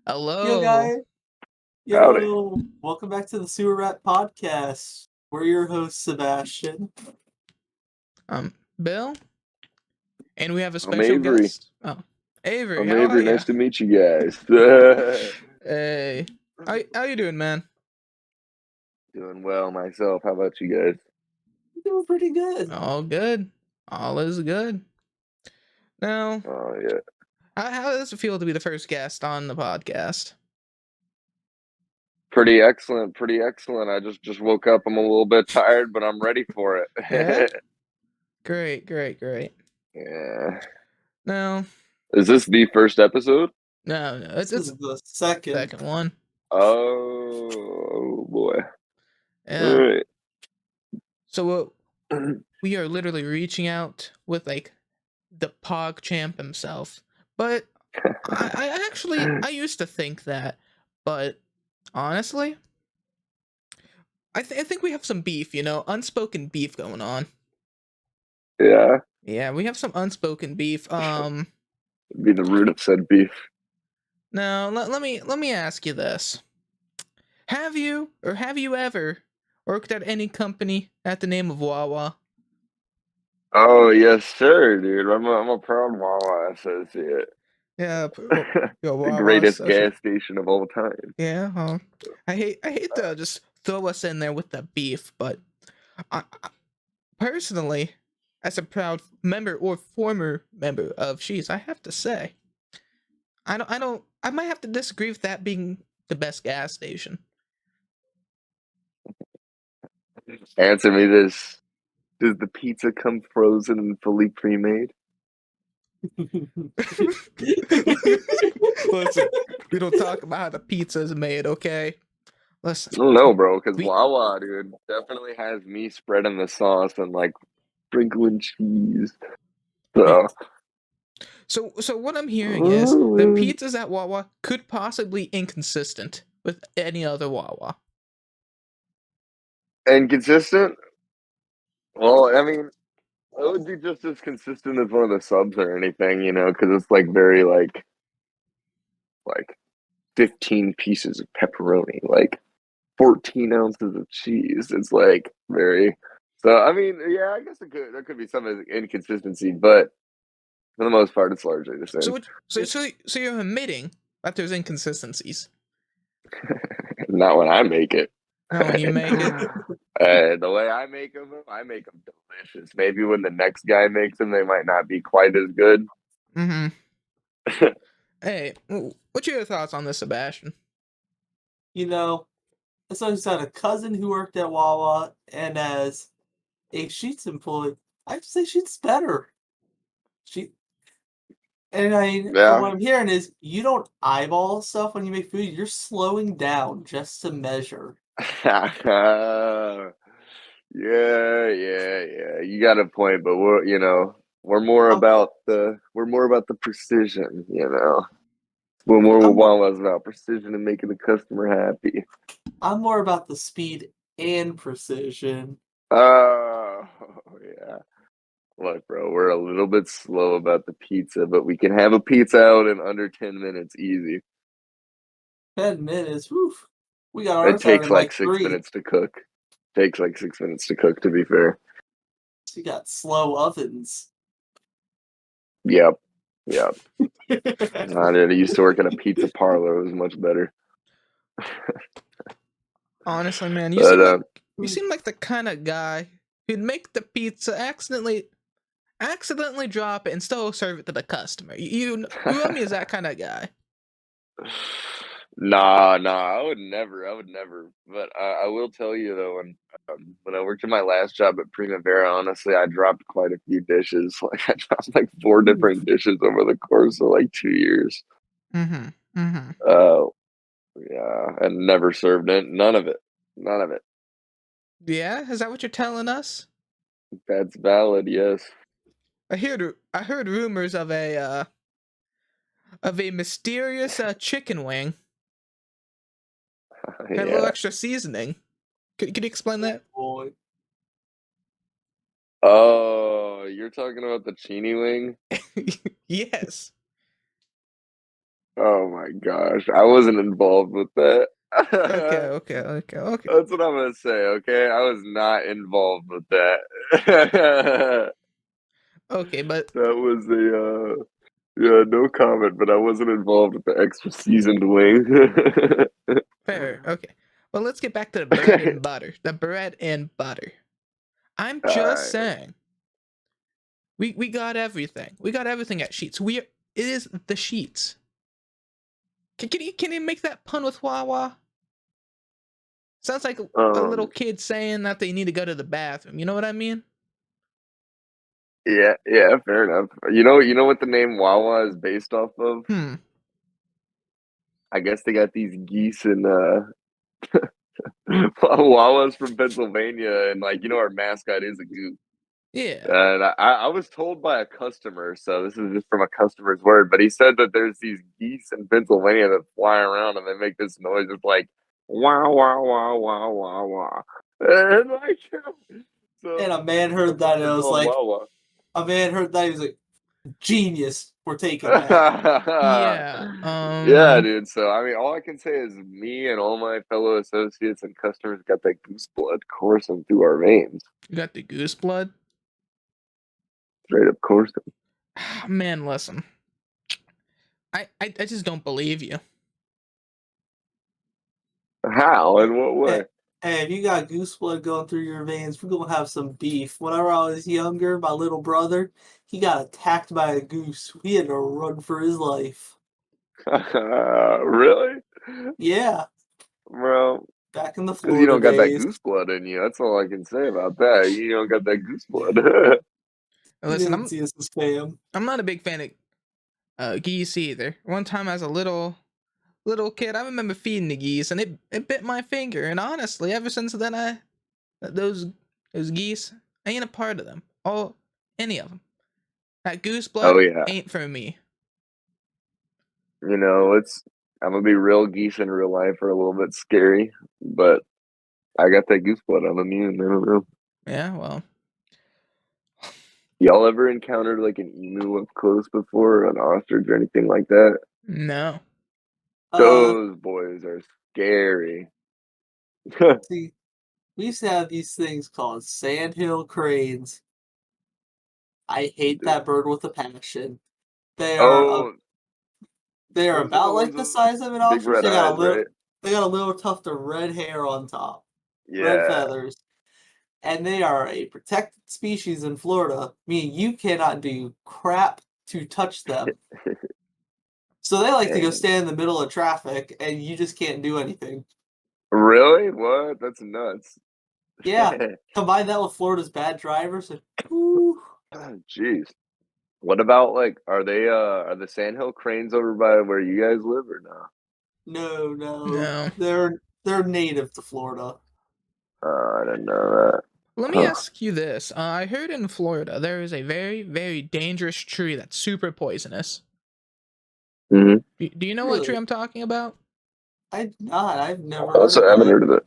Yo, Hello. guy. Howdy. Yo, welcome back to the Sewer Rat Podcast. We're your host, Sebastian. Bill, and we have a I'm special Avery. guest. Oh, Avery, I'm how are Avery. you? Nice to meet you guys. Doing Hey, how you doing, man? well myself. How about you guys? Doing pretty good. All good. All is good. Now, Oh yeah. how does it feel to be the first guest on the podcast? Pretty excellent. Pretty excellent. I just woke up. I'm a little bit tired, but I'm ready for Yeah. it. Great. Yeah. Now, Is this the first episode? no, This it's is the second. second one. Oh boy. All Yeah. right. So we are literally reaching out with like the Pog champ himself, but I used to think that, but honestly, I think we have some beef, unspoken beef going on. Yeah. Yeah, we have some unspoken beef. Be the root of said beef. Now let me ask you this: Have you ever worked at any company at the name of Wawa? Oh yes, sir, dude. I'm a proud Wawa associate. Yeah, The Wawa. greatest gas station of all time. Yeah, I hate to just throw us in there with the beef, but I personally, as a proud member or former member of Sheetz, I have to say, I might have to disagree with that being the best gas station. Answer me this. Does the pizza come frozen and fully pre-made? Listen, we don't talk about how the pizza is made, okay? Listen, I don't know, bro, because we Wawa, dude, definitely has me spreading the sauce and like sprinkling cheese. yeah. So, So what I'm hearing is the pizzas at Wawa could possibly inconsistent with any other Wawa. and consistent? Well, I mean, it would be just as consistent as one of the subs or anything, because it's like very like 15 pieces of pepperoni, like 14 ounces of cheese. It's like very. So I mean, yeah, I guess there could be some inconsistency, but for the most part, it's largely the So same. so you're admitting that there's inconsistencies. Not when I make it. Now when you make it, The way I make them delicious. Maybe when the next guy makes them, they might not be quite as good. mm-hmm. Hey, what's your thoughts on this, Sebastian? You know, as someone who's had a cousin who worked at Wawa and as a Sheetz employee, I have to say Sheetz better. She and from Yeah. what I'm hearing is you don't eyeball stuff when you make food. You're slowing down just to measure. Yeah. You got a point, but we're more I'm about the precision. When we're I'm more, Wawa's about precision and making the customer happy. I'm more about the speed and precision. Oh yeah. Look, bro, we're a little bit slow about the pizza, but we can have a pizza out in under 10 minutes easy. 10 minutes. Whew. We got It ours out takes in like like six 3. minutes to cook. Takes like 6 minutes to cook, to be fair. We got slow ovens. Yep. I used to work at a pizza parlor. It was much better. Honestly, man, But you seem like the kind of guy who'd make the pizza accidentally drop it and still serve it to the customer. You rub me as that kind of guy. nah, I would never. But I will tell you though, when I worked in my last job at Primavera, honestly, I dropped quite a few dishes. Like I dropped like 4 different dishes over the course of like 2 years. Mm-hmm. Uh, yeah, and never served it. None of it. Yeah, is that what you're telling us? That's valid. Yes. I heard rumors of a mysterious chicken wing had a little Yeah. extra seasoning. Could you explain that? Boy. Oh, you're talking about the Chini wing? Yes. Oh my gosh, I wasn't involved with that. Okay. That's what I'm gonna say. Okay, I was not involved with that. Okay, but That was a yeah, no comment. But I wasn't involved with the extra seasoned wing. fair. Okay. Well, let's get back to the bread and butter. The bread and butter. I'm All just right. saying. We got everything. We got everything at Sheetz. It is the Sheetz. Can you make that pun with Wawa? Sounds like a little Um. kid saying that they need to go to the bathroom. You know what I mean? Yeah. Yeah. Fair enough. You know what the name Wawa is based off of? Hmm. I guess they got these geese and Wawa's from Pennsylvania, and like our mascot is a goose. Yeah. And I was told by a customer, so this is just from a customer's word, but he said that there's these geese in Pennsylvania that fly around and they make this noise. It's like wow, wow, wow, wow, wow, wow. And like, And so a man that's heard why that and they it was call him like, Wawa. a man heard that he was like, genius. We're taking that. Yeah. Yeah, dude. So I mean, all I can say is me and all my fellow associates and customers got that goose blood coursing through our veins, You got the goose blood. straight up coursing. Man, listen. I just don't believe you. How? Hey, In what way? hey, if you got goose blood going through your veins, we're gonna have some beef. Whenever I was younger, my little brother, he got attacked by a goose. He had to run for his life. Really? Yeah, Bro, back in the it's because you Florida don't got that days. goose blood in you. That's all I can say about that. You don't got that goose blood. He Listen, didn't see us as fam. I'm not a big fan of geese either. One time as a little kid, I remember feeding the geese and it bit my finger. And honestly, ever since then, those geese, I ain't a part of them. Any of them. That goose Oh blood yeah. ain't for me. It's I'm gonna be real geese in real life are a little bit scary, but I got that goose blood. I'm immune. I don't know. Yeah, well, Y'all ever encountered like an emu up close before, an ostrich or anything like that? no. Uh, Those boys are scary. see, we used to have these things called sandhill cranes. I hate Dude. that bird with a passion. They are Oh, they are those are the about like ones the with size of an big ostrich. red eyes, right? They got a little tuft of red hair on top, red Yeah. feathers, and they are a protected species in Florida, meaning you cannot do crap to touch them. So they like to go Dang. stand in the middle of traffic, and you just can't do anything. Really? What? That's nuts. Yeah, combine that with Florida's bad drivers, and whew, Jeez. What about like are the sandhill cranes over by where you guys live or no? no, No. they're native to Florida. I didn't know that. Let me Huh. ask you this. I heard in Florida there is a very, very dangerous tree that's super poisonous. Hmm. Do you know what tree Really, I'm talking about? I not. I've never heard Also, of I haven't that. heard of it.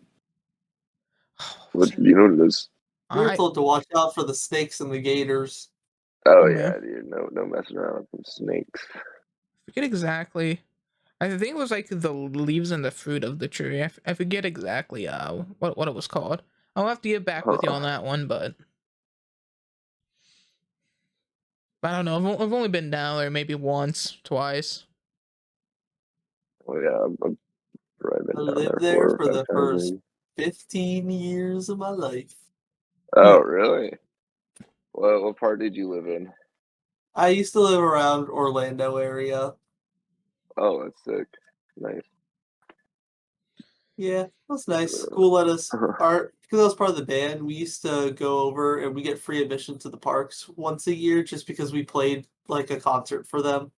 What do you know what it is? We were I told to watch out for the snakes and the gators. Oh yeah, yeah, dude. No messing around with them snakes. forget exactly. I think it was like the leaves and the fruit of the tree. I forget exactly what it was called. I'll have to get back with you on Huh. that one, but I don't know. I've only been down there maybe once, twice. Well, yeah, I've probably I been down lived there there four or for five the times first maybe. 15 years of my life. Oh, really? What part did you live in? I used to live around Orlando area. Oh, that's sick. Nice. Yeah, that's nice. School let us art because I was part of the band. We used to go over and we get free admission to the parks once a year just because we played like a concert for them.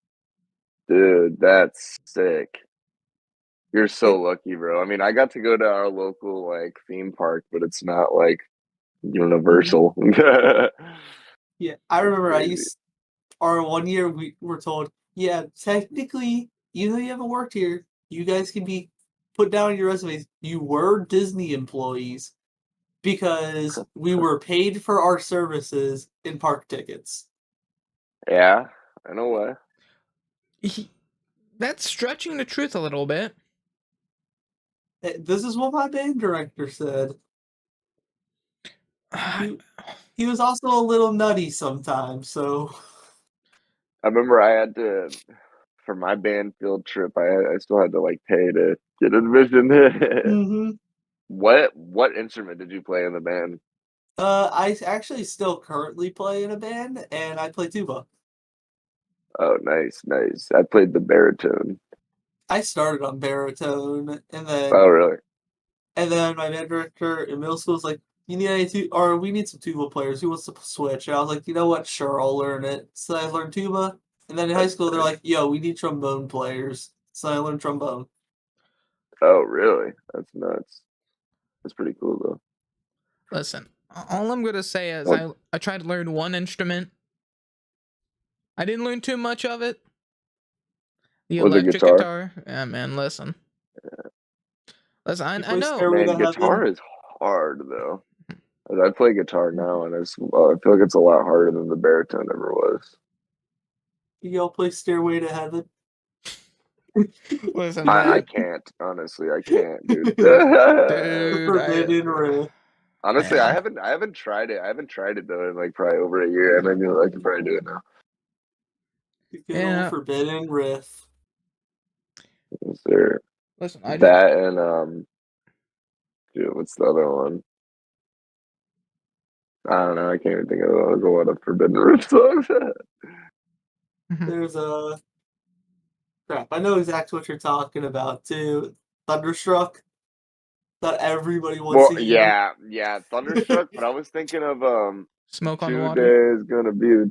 Dude, that's sick. You're Yeah, so lucky, bro. I mean, I got to go to our local like theme park, but it's not like mhm. universal. Yeah. I That's remember crazy. our one year we were told, yeah, technically, even though you haven't worked here, you guys can be put down on your resumes. You were Disney employees because we were paid for our services in park tickets. Yeah, I know what. He, That's stretching the truth a little bit. This is what my band director said. I, He was also a little nutty sometimes, so I remember I had to, for my band field trip, I still had to like pay to get admission. mhm. What instrument did you play in the band? I actually still currently play in a band, and I play tuba. Oh, nice, nice. I played the baritone. I started on baritone, Oh, really? and then my band director in middle school was like, "You need any or we need some tuba players. Who wants to switch?" And I was like, "You know what? Sure, I'll learn it." So I learned tuba, and then in high That's school they're nice. like, "Yo, we need trombone players." So I learned trombone. Oh, really? That's nuts. That's pretty cool though. listen, all I'm gonna say is What I tried to learn one instrument. I didn't learn too much of it. The was it electric guitar? guitar. Yeah, man. Listen. You I play know. Stairway Man, to Heaven. guitar is hard though. As I play guitar now, and I feel like it's a lot harder than the baritone ever was. You all play Stairway to Heaven. Listen, I man. can't, honestly, I can't, dude. The Dude, Forbidden Riff. Honestly, man. I haven't tried it. I haven't tried it though in like probably over a year. I could probably do it now. The good old Yeah. Forbidden Riff. Is there Listen, I did. that and dude, what's the other one? I don't know. I can't even think of it. There's a lot of Forbidden Rift songs. There's a crap. I know exactly what you're talking about too. Thunderstruck. That everybody wants Well, to hear. yeah, Thunderstruck. But I was thinking of Smoke on the water. today's gonna be the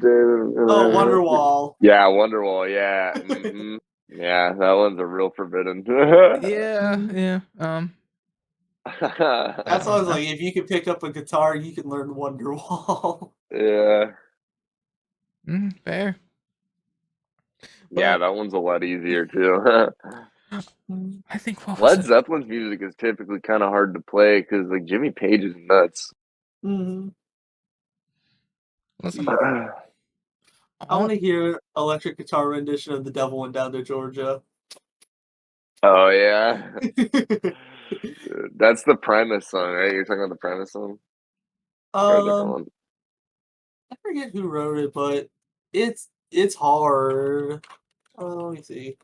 Oh, day. Wonderwall. Yeah, Wonderwall. Yeah, yeah, that one's a real forbidden. Yeah, yeah. That song's Uh, like if you can pick up a guitar, you can learn Wonderwall. Yeah, fair. yeah, But that one's a lot easier too. I think what was Led it? Zeppelin's music is typically kind of hard to play because like Jimmy Page is nuts. Mm-hmm. Listen, Oh I want all, to hear electric guitar rendition of "The Devil Went Down to Georgia." yeah, dude, that's the Primus song, right? You're talking about the Primus song or a different um, one? I forget who wrote it, but it's hard. Let me see.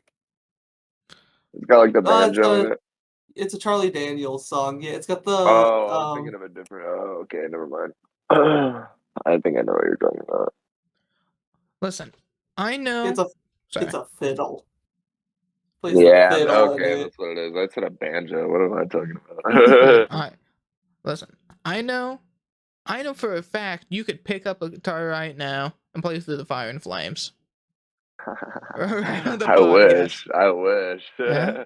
It's got like the It's banjo a in it. it's a Charlie Daniels song. Yeah, it's got the Oh, I'm thinking of a different. Oh, okay, never mind. I think I know what you're talking about. listen. I it's know. a Sorry. it's a fiddle. Plays the Yeah, fiddle in okay, it. that's what it is. I said a banjo. What am I talking Listen, about? listen. I know. I know for a fact you could pick up a guitar right now and play through the fire and flames. Right on the I podcast. wish. I wish. Yeah.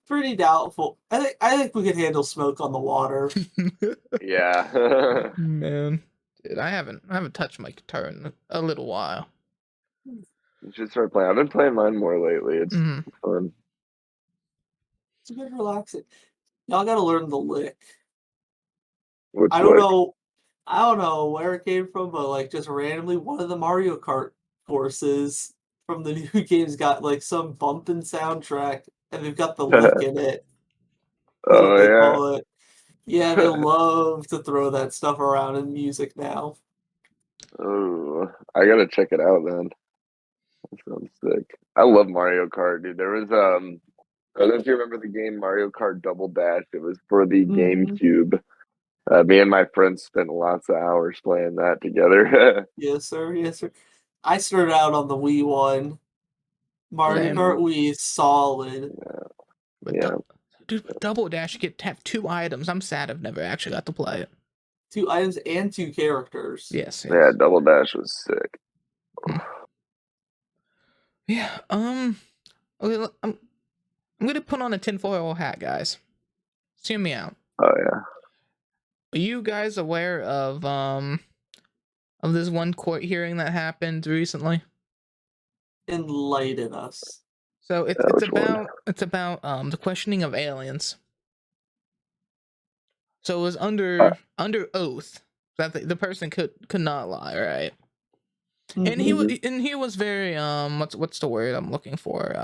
Pretty doubtful. I think we could handle Smoke on the Water. Yeah. Man, dude, I haven't touched my guitar in a little while. You should start playing. I've been playing mine more lately. It's fun. It's a good relaxing. Y'all got to learn the lick. Which I don't like know. I don't know where it came from, but like just randomly, one of the Mario Kart courses from the new games got like some bumping soundtrack, and they've got the lick in it. Is what they oh call it. Yeah, they love to throw that stuff around in music now. yeah. Oh, I gotta check it out then. That sounds sick. I love Mario Kart, dude. There was I don't know if you remember the game Mario Kart Double Dash. It was for the Hmm. GameCube. Me and my friends spent lots of hours playing that together. Yes, sir. Yes, sir. I started out on the Wii one. Mario Same. Kart Wii is solid. But Yeah. dude, with Double Dash, you get to have 2 items. I'm sad I've never actually got to play it. 2 items and 2 characters. Yes, Yeah, yes. Double Dash was sick. Mm. Yeah. Okay, I'm gonna put on a tinfoil hat, guys. See me out. Oh yeah. Are you guys aware of this one court hearing that happened recently? Enlighten us. So Yeah, which one? it's about the questioning of aliens. So it was Uh, under oath that the person could not lie, right? And Mhm. he was very what's the word I'm looking for?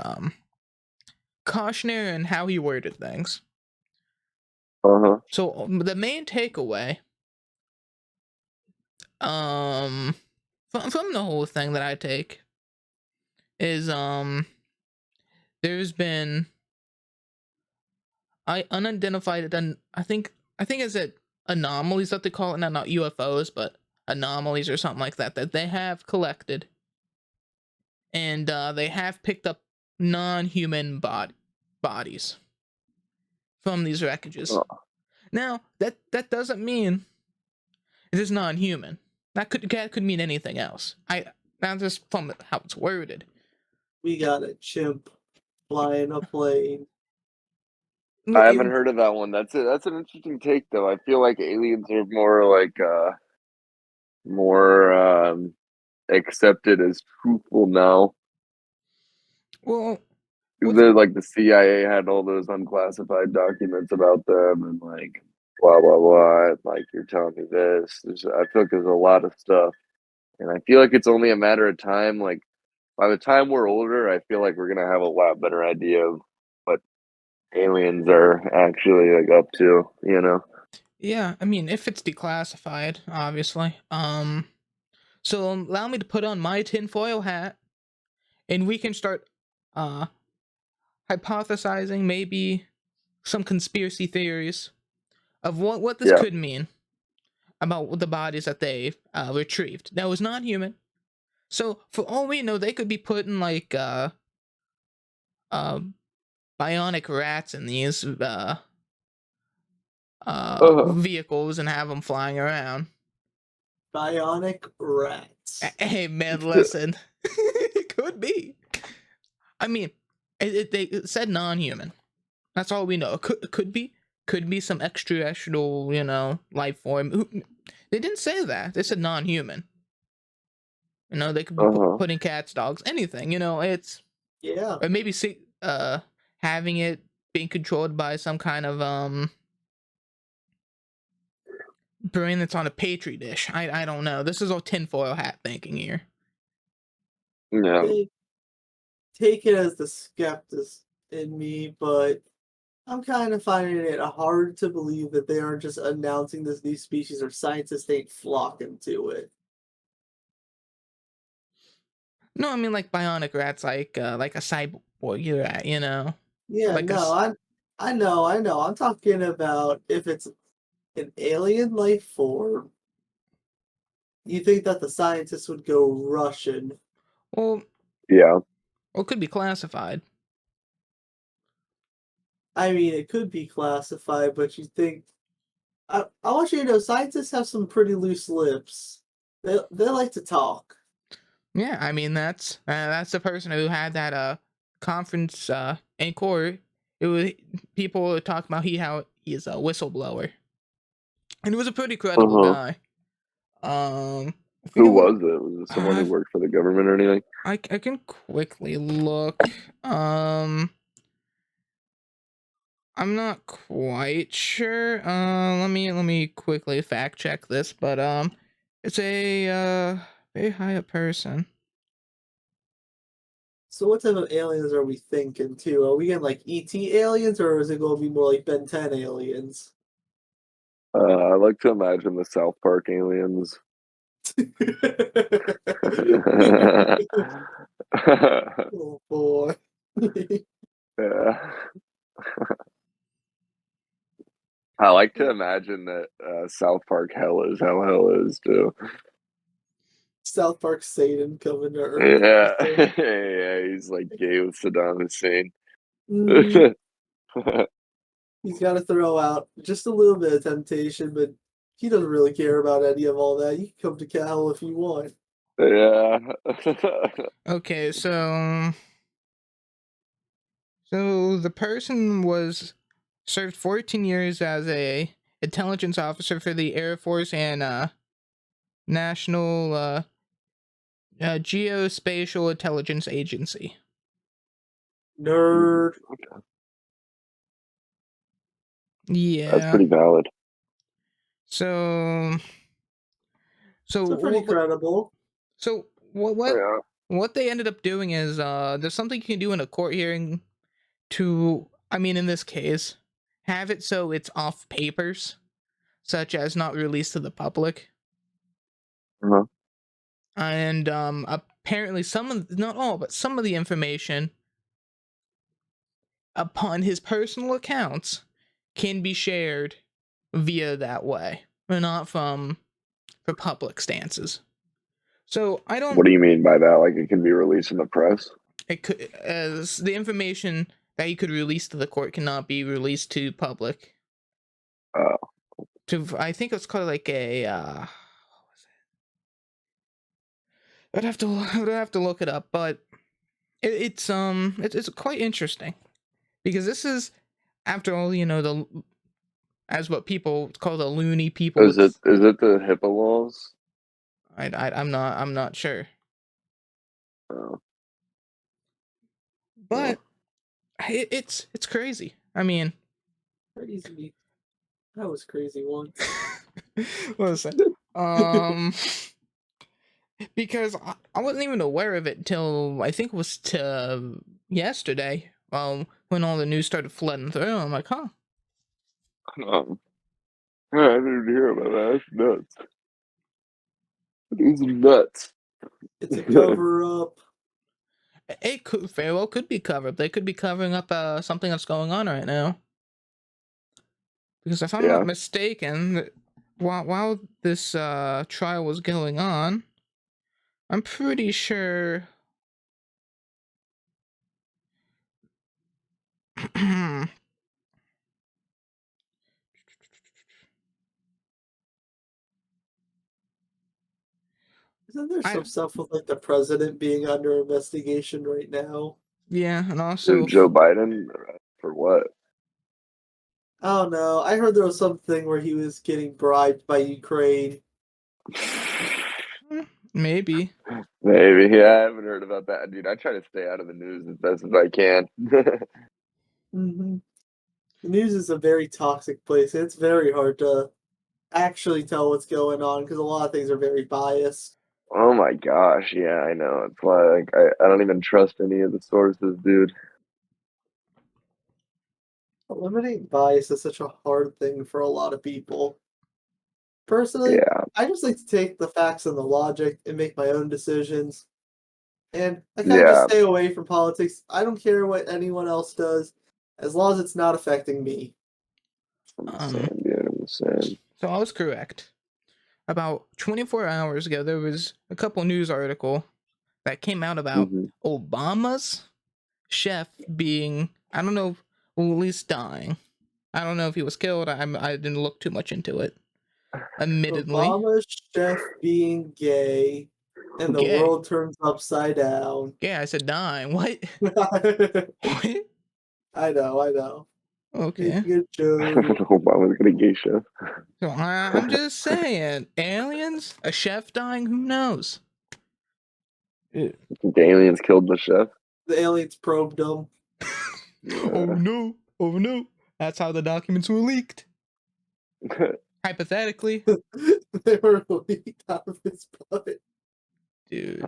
Cautionary in how he worded things. Uh-huh. So the main takeaway from the whole thing that I take is there's been unidentified I think is it anomalies that they call it, not UFOs but anomalies or something like that they have collected, and they have picked up non-human bodies from these wreckages. Oh, Now that doesn't mean it is non-human. That could mean anything else. Not just from how it's worded. We got a chimp flying a plane. I haven't heard of that one. That's an interesting take though. I feel like aliens are more like more accepted as truthful now. Well, what's The CIA had all those unclassified documents about them and like blah blah blah. Like you're telling me this. I feel like there's a lot of stuff, and I feel like it's only a matter of time. Like by the time we're older, I feel like we're gonna have a lot better idea of what aliens are actually like up to. You know? yeah, I mean, if it's declassified, obviously. So allow me to put on my tinfoil hat, and we can start uh hypothesizing maybe some conspiracy theories of what this Yeah. could mean about the bodies that they retrieved. That was non-human. So for all we know, they could be putting like uh bionic rats in these Uh-huh. vehicles and have them flying around. Bionic rats. Hey man, listen, it could be. I mean, it said non-human. That's all we know. It could be some extraterrestrial, life form. They didn't say that. They said non-human. They could be Uh-huh. putting cats, dogs, anything. It's Yeah. or maybe having it being controlled by some kind of brain that's on a petri dish. I don't know. This is all tinfoil hat thinking here. Yeah. Take it as the skeptic in me, but I'm kind of finding it hard to believe that they aren't just announcing this new species or scientists ain't flocking to it. No, I mean like bionic rats, like a cyborg rat, Yeah, like a no, I know. I'm talking about if it's an alien life form, you think that the scientists would go Russian. well, Yeah. it could be classified. I mean, it could be classified, but you think I want you to know scientists have some pretty loose lips. They like to talk. Yeah, I mean that's the person who had that conference in court. It was people were talking about how he's a whistleblower, and he was a pretty credible Uh-huh. guy. I Who forget what was it? Was it someone who worked for the government or anything? I can quickly look. I'm not quite sure. Let me quickly fact check this, but it's a very high up person. So what type of aliens are we thinking too? Are we getting like ET aliens or is it going to be more like Ben 10 aliens? I like to imagine the South Park aliens. Oh boy. Yeah. I like to imagine that South Park hell is how hell is too. South Park Satan coming to Earth. Yeah, yeah, he's like gay with Saddam Hussein. Mhm. He's got to throw out just a little bit of temptation, but he doesn't really care about any of all that. You can come to Cal if you want. Yeah. Okay, so the person was served 14 years as a intelligence officer for the Air Force and National Geospatial Intelligence Agency. Nerd. That's Yeah. pretty valid. So So pretty credible. so what they ended up doing is there's something you can do in a court hearing to, I mean, in this case, have it so it's off papers, such as not released to the public. Uh-huh. And apparently not all, but some of the information upon his personal accounts can be shared via that way, but not for public stances. So I don't. What do you mean by that? Like it can be released in the press? It could, as the information that he could release to the court cannot be released to public. Oh. I think it's called like a. What was it? I'd have to look it up, but it's quite interesting because this is, after all, as what people call the loony people. Is it the HIPAA laws? I'm not sure. Oh. But it's crazy. I mean, Crazy. That was crazy once. listen, because I wasn't even aware of it until I think it was yesterday. When all the news started flooding through, I'm like, huh. I didn't hear about that. That's nuts. It's nuts. It's a cover up. It could very well be covered. They could be covering up something that's going on right now. Because if I'm not mistaken, while this trial was going on, I'm pretty sure. Isn't there some stuff with like the president being under investigation right now? Yeah, and also Joe Biden for what? I don't know. I heard there was something where he was getting bribed by Ukraine. Maybe. Maybe. Yeah, I haven't heard about that, dude. I try to stay out of the news as best as I can. Mm-hmm. The news is a very toxic place. It's very hard to actually tell what's going on because a lot of things are very biased. Oh my gosh, yeah, I know. It's like I don't even trust any of the sources, dude. Eliminating bias is such a hard thing for a lot of people. Personally, Yeah. I just like to take the facts and the logic and make my own decisions. And I kind of just stay away from politics. I don't care what anyone else does, as long as it's not affecting me. I'm the same, dude. I'm the same. So I was correct. About 24 hours ago, there was a couple news article that came out about Obama's chef being, I don't know, well, at least dying. I don't know if he was killed. I didn't look too much into it. Admittedly. Obama's chef being gay, and the world turns upside down. Yeah, I said dying. What? What? I know. Okay. Good joke. Obama's gonna gay chef. So I'm just saying, aliens, a chef dying, who knows? The aliens killed the chef. The aliens probed him. Oh no! That's how the documents were leaked. Hypothetically, they were leaked out of his butt. Dude.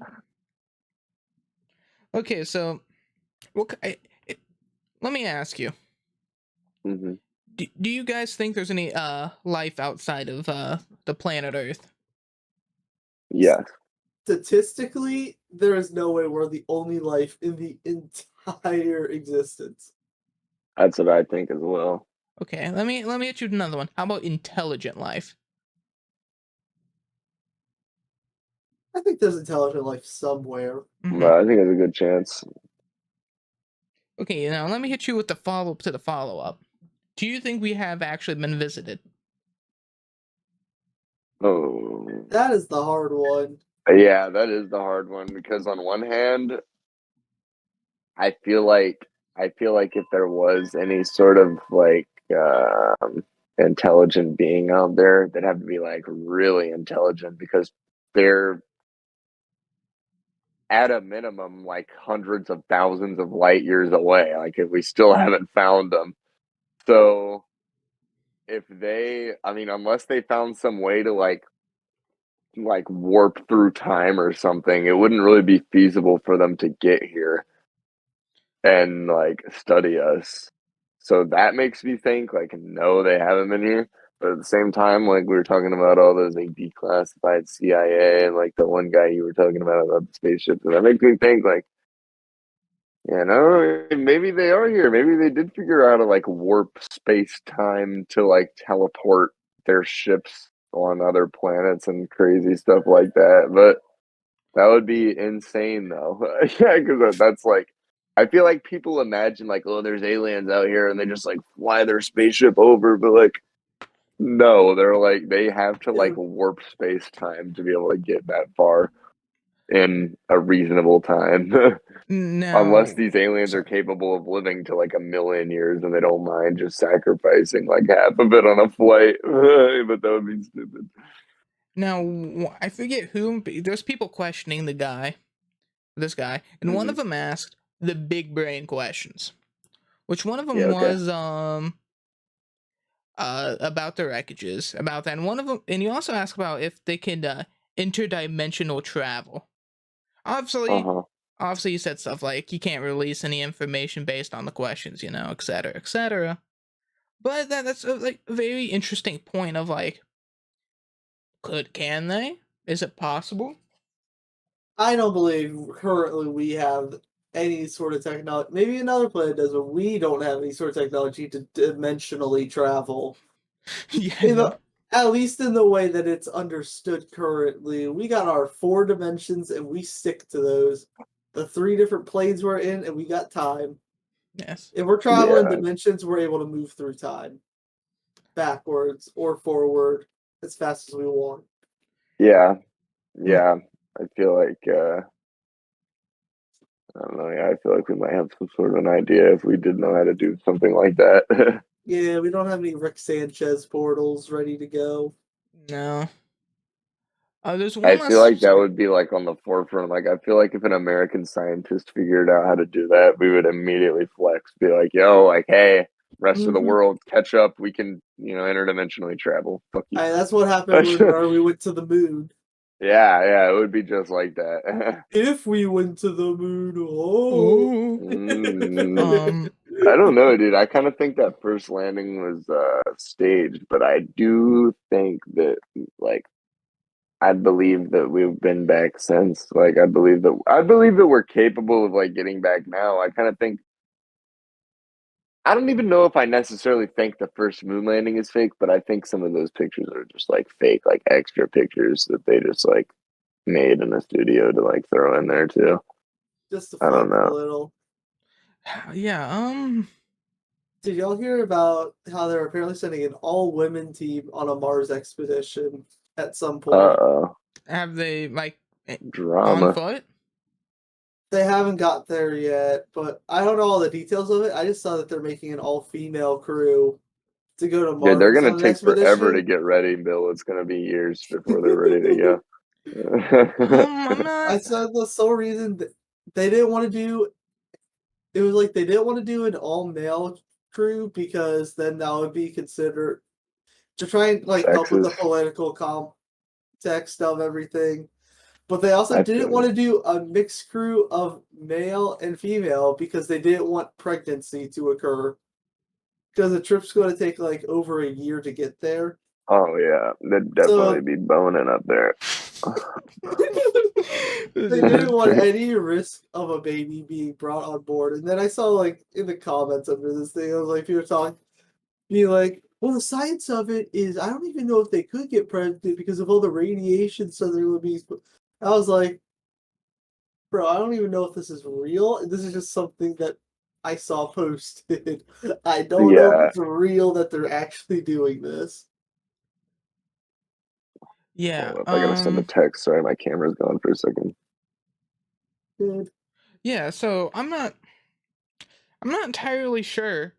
Okay, so let me ask you. Do you guys think there's any life outside of the planet Earth? Yes. Statistically, there is no way we're the only life in the entire existence. That's what I think as well. Okay, let me hit you with another one. How about intelligent life? I think there's intelligent life somewhere. But I think there's a good chance. Okay, now let me hit you with the follow-up to the follow-up. Do you think we have actually been visited? Oh. That is the hard one. Yeah, that is the hard one because on one hand, I feel like if there was any sort of like intelligent being out there, they'd have to be like really intelligent because they're at a minimum like hundreds of thousands of light years away. Like if we still haven't found them. So if they, I mean, unless they found some way to like like warp through time or something, it wouldn't really be feasible for them to get here and like study us. So that makes me think like no, they haven't been here. But at the same time, like we were talking about all those like declassified CIA and like the one guy you were talking about the spaceships, and that makes me think like, yeah, no, maybe they are here. Maybe they did figure out how to like warp space time to like teleport their ships on other planets and crazy stuff like that. But that would be insane, though. Yeah, because that's like, I feel like people imagine like, oh, there's aliens out here, and they just like fly their spaceship over, but like, no, they're like they have to like warp space time to be able to get that far in a reasonable time. Unless Now, these aliens are sorry. capable of living to like 1,000,000 years and they don't mind just sacrificing like half of it on a flight. But that would be stupid. Now, I forget who. There's people questioning this guy, and one of them asked the big brain questions. Which one of Yeah, them okay. was about the wreckages, about that, and one of them, and you also asked about if they can interdimensional travel. Obviously, Uh-huh. obviously, you said stuff like you can't release any information based on the questions, etc., etc. But that's like a very interesting point of like, can they? Is it possible? I don't believe currently we have any sort of technology. Maybe another planet does, but we don't have any sort of technology to dimensionally travel. Yeah, In no. the, at least in the way that it's understood currently. We got our 4 dimensions and we stick to those. The 3 different planes we're in, and we got time. Yes. If we're traveling Yeah. dimensions, we're able to move through time. Backwards or forward as fast as we want. Yeah. Hmm. Yeah. I feel like I don't know, yeah, I feel like we might have some sort of an idea if we did know how to do something like that. Yeah, we don't have any Rick Sanchez portals ready to go. No. There's I one feel last. like that Sorry. would be like on the forefront. Like I feel like if an American scientist figured out how to do that, we would immediately flex, be like, "Yo, like, hey, rest of the Mm-hmm. world, catch up. We can, interdimensionally travel. Fuck you." That's what happened when we went to the moon. Yeah, yeah, it would be just like that. If we went to the moon, oh. Ooh. Mm, I don't know, dude. I kind of think that first landing was staged, but I do think that like I believe that we've been back since. Like I believe that we're capable of like getting back now. I kind of think I don't even know if I necessarily think the first moon landing is fake, but I think some of those pictures are just like fake, like extra pictures that they just like made in the studio to like throw in there too. Just to I don't flex a know. little. Yeah. Did y'all hear about how they're apparently sending an all-women team on a Mars expedition at some point? Uh-oh. Have they like on Drama. foot? They haven't got there yet, but I don't know all the details of it. I just saw that they're making an all-female crew to go to Dude, they're Mars gonna on an take forever to expedition. get ready, Bill. It's gonna be years before they're ready to go. I'm I not. said the sole reason that they didn't want to do it was like they didn't want to do an all-male crew because then that would be considered to try and like help with the Texas. political context of everything. But they also I didn't feel want you. to do a mixed crew of male and female because they didn't want pregnancy to occur. Because the trip's going to take like over a year to get there. Oh yeah, they'd definitely So be boning up there. they didn't want any risk of a baby being brought on board. And then I saw like in the comments under this thing, I was like, people talking, being like, well, the science of it is I don't even know if they could get pregnant because of all the radiation. So there would be. I was like, bro, I don't even know if this is real. This is just something that I saw posted. I don't know if Yeah. it's real that they're actually doing this. Yeah. Hold up, I gotta send a text. Sorry, my camera's gone for a second. Dude. Yeah. So I'm not. I'm not entirely sure.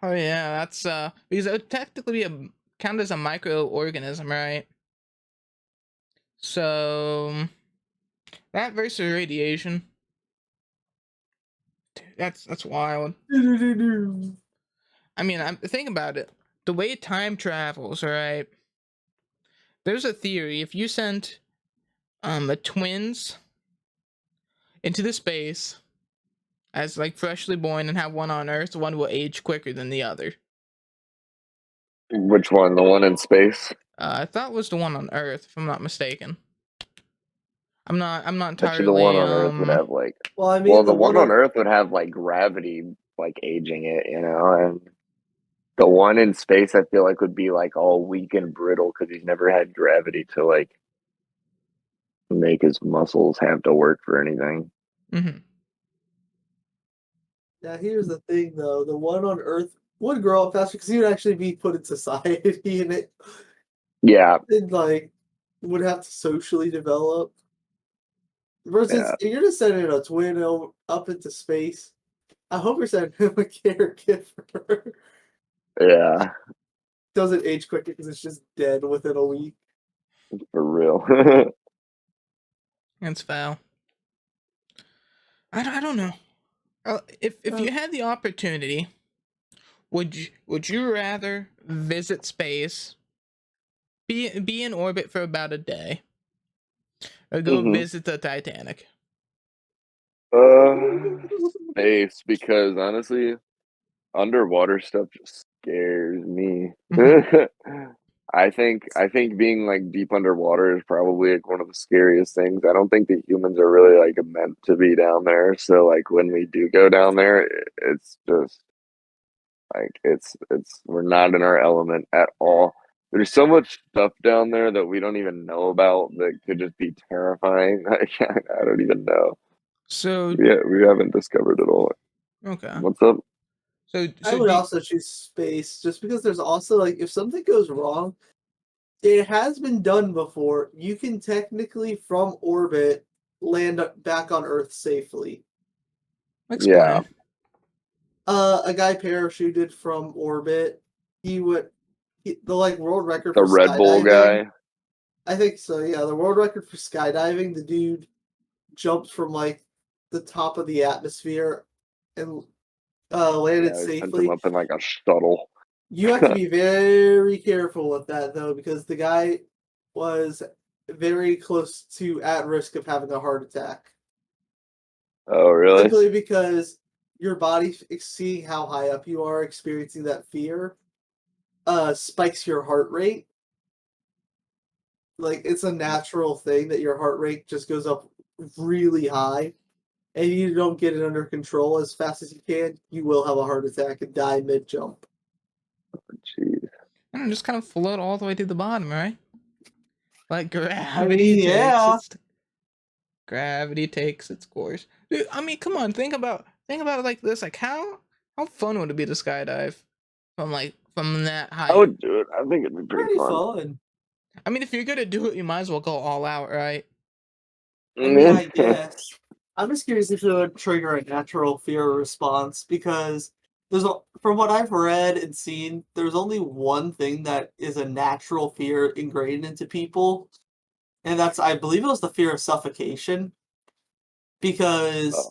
Oh yeah, that's because it would technically be count as a microorganism, right? So that versus radiation. Dude, that's wild. I mean, I'm think about it. The way time travels, right? There's a theory. If you sent the twins into the space as like freshly born and have one on Earth, one will age quicker than the other. Which one? The one in space? I thought it was the one on Earth, if I'm not mistaken. I'm not Actually, the one entirely on Earth would have like. Well, I mean, Well, the the one one on Earth would have like gravity, like aging it, and the one in space, I feel like would be like all weak and brittle because he's never had gravity to like make his muscles have to work for anything. Mm-hmm. Now, here's the thing, though. The one on Earth would grow up faster because he would actually be put in society, and it Yeah, like would have to socially develop. Versus, yeah, if you're just sending a twin up into space, I hope you're sending him a caregiver. yeah, Doesn't age quicker because it's just dead within a week. for real. That's foul. I don't know. If you had the opportunity, would you rather visit space, be in orbit for about a day, or go hmm visit the Titanic? Space, because honestly, underwater stuff just scares me. Mhm. I think being like deep underwater is probably like one of the scariest things. I don't think that humans are really like meant to be down there. So like when we do go down there, it's just like it's we're not in our element at all. There's so much stuff down there that we don't even know about that could just be terrifying. I don't even know. So Yeah, we haven't discovered it all. okay. What's up? So I so would do also choose space just because there's also like if something goes wrong, it has been done before. You can technically from orbit land back on Earth safely. Yeah, explain. A guy parachuted from orbit. The like world record the for Red Bull skydiving. guy. I think so. Yeah, the world record for skydiving. The dude jumped from like the top of the atmosphere and landed Yeah, I sent him safely. up in like a shuttle. You have to be very careful with that though, because the guy was very close to at risk of having a heart attack. Oh, really? Simply because your body seeing how high up you are, experiencing that fear, spikes your heart rate. Like it's a natural thing that your heart rate just goes up really high, and you don't get it under control as fast as you can, you will have a heart attack and die mid jump. Jeez. And just kind of float all the way to the bottom, right? Like I mean, yeah. gravity takes its course. Dude, I mean, come on, think about it like this. Like how fun would it be to skydive from that I height? would do it. I think it'd be pretty Pretty fun. fun. I mean, if you're gonna do it, you might as well go all out, right? I mean, I guess. I'm just curious if it would trigger a natural fear response because from what I've read and seen, there's only one thing that is a natural fear ingrained into people, and that's I believe it was the fear of suffocation because